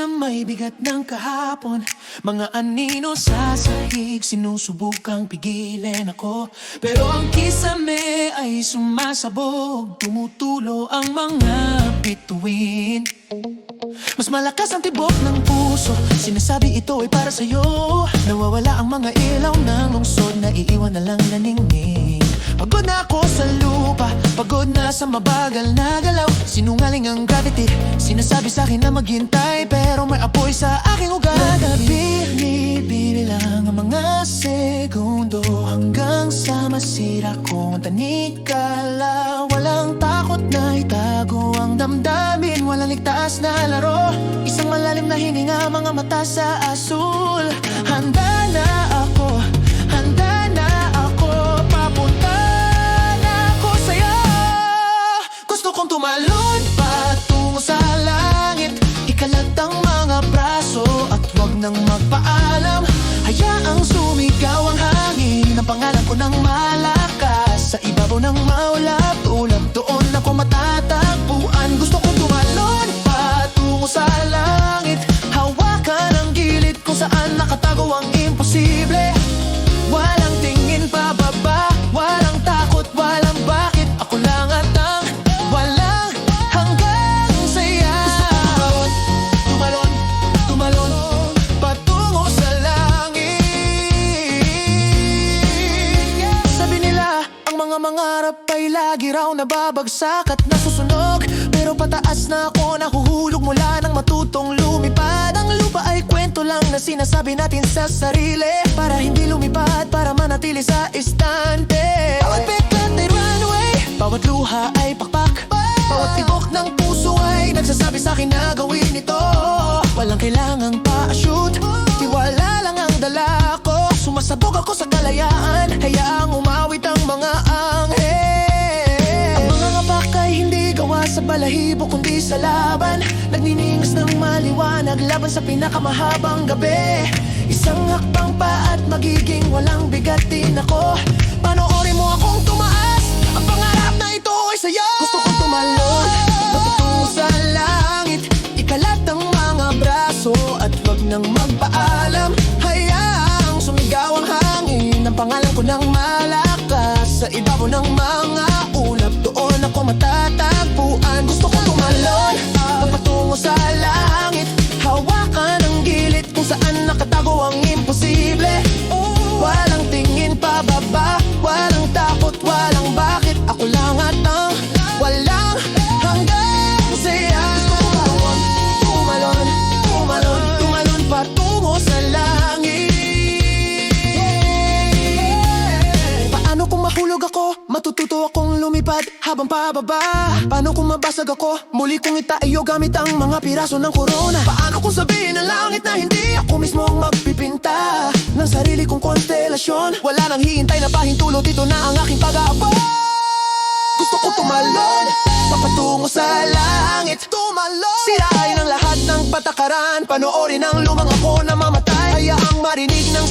na may bigat ng kahapon. Mga anino sa sahig, sinusubukang pigilan ako. Pero ang kisame ay sumasabog, tumutulo ang mga bituin. Mas malakas ang tibok ng puso, sinasabi ito ay para sa'yo. Nawawala ang mga ilaw ng lungsod, naiiwan na lang na ningning. Pagod na ako sa lupa, pagod na sa mabagal na galaw. Sinungaling ang gravity, sinasabi sa'kin na maghintay, pero may apoy sa aking ugat. Binibilang ang mga segundo hanggang sa masira kong tanikala. Walang takot na itago ang damdamin, walang ligtas na laro. Isang malalim na hininga, mga mata sa asul. Handa na ako, handa na ako, papunta na ako sa'yo. Gusto kong tumalon patungo sa langit, ikalat ang mga braso at wag nang magpaalam. Hayaang sumigaw ang hangin, ang pangalan ko ng malakas. Sa ibabaw ng maulap-ulap, doon ako matatagpuan. Gusto kong tumalon patungo sa langit, hawakan ang gilid kung saan nakatago ang imposible. Walang tingin pababa, walang takot, walang bakit. Ako lang at ang walang hanggang saya. Tumalon, tumalon, patungo sa langit. Sabi nila, ang mga mangarap ay lagi raw nababagsak at nasusunog. Pero pataas na ako, nahuhulog mula nang matutong lumipad. Ang lupa ay kwento lang na sinasabi natin sa sarili, para hindi lumipad, para manatili sa istante. Bawat peklat ay runway, bawat luha ay pakpak, bawat tibok ng puso ay nagsasabi sa'kin na gawin ito. Walang kailangang pa-shoot, tiwala lang ang dala ko. Sumasabog ako sa kalayaan, hayaang umawit ang mga anghel. Ang mga ngapak ay hindi gawa sa balahibo kundi sa laban, nagniningas ng maliwanag laban sa pinakamahabang gabi. Isang hakbang pa at magiging walang bigat din ako. Panoorin mo akong tumaas, ang pangarap na ito ay sa'yo. Gusto kong tumalon patungo sa langit, ikalat ang mga braso at wag nang magpaalam. Hayaang sumigaw ang hangin, ang pangalan ko ng malakas. Sa ibabaw ng mga ulap, doon ako matatagpuan. Gusto kong tumalon patungo sa langit, hawakan ang gilid kung saan nakatago ang imposible. Walang tingin pababa, walang takot, walang bakit. Ako lang at ang walang hanggang saya. Tumalon, tumalon, tumalon, tumalon patungo sa langit. Paano kung mahulog ako? Matututo akong lumipad habang pababa. Paano kung mabasag ako? Muli kong itaayo gamit ang mga piraso ng korona. Paano kung sabihin ng langit na hindi ako mismo ang magpipinta ng sarili kong konstelasyon? Wala nang hihintay na pahintulot, ito na ang aking pag-aabot. Gusto ko tumalon papatungo sa langit, tumalon. Sirain ang lahat ng patakaran, panoorin ang lumang ako na mamatay. Hayaang marinig ng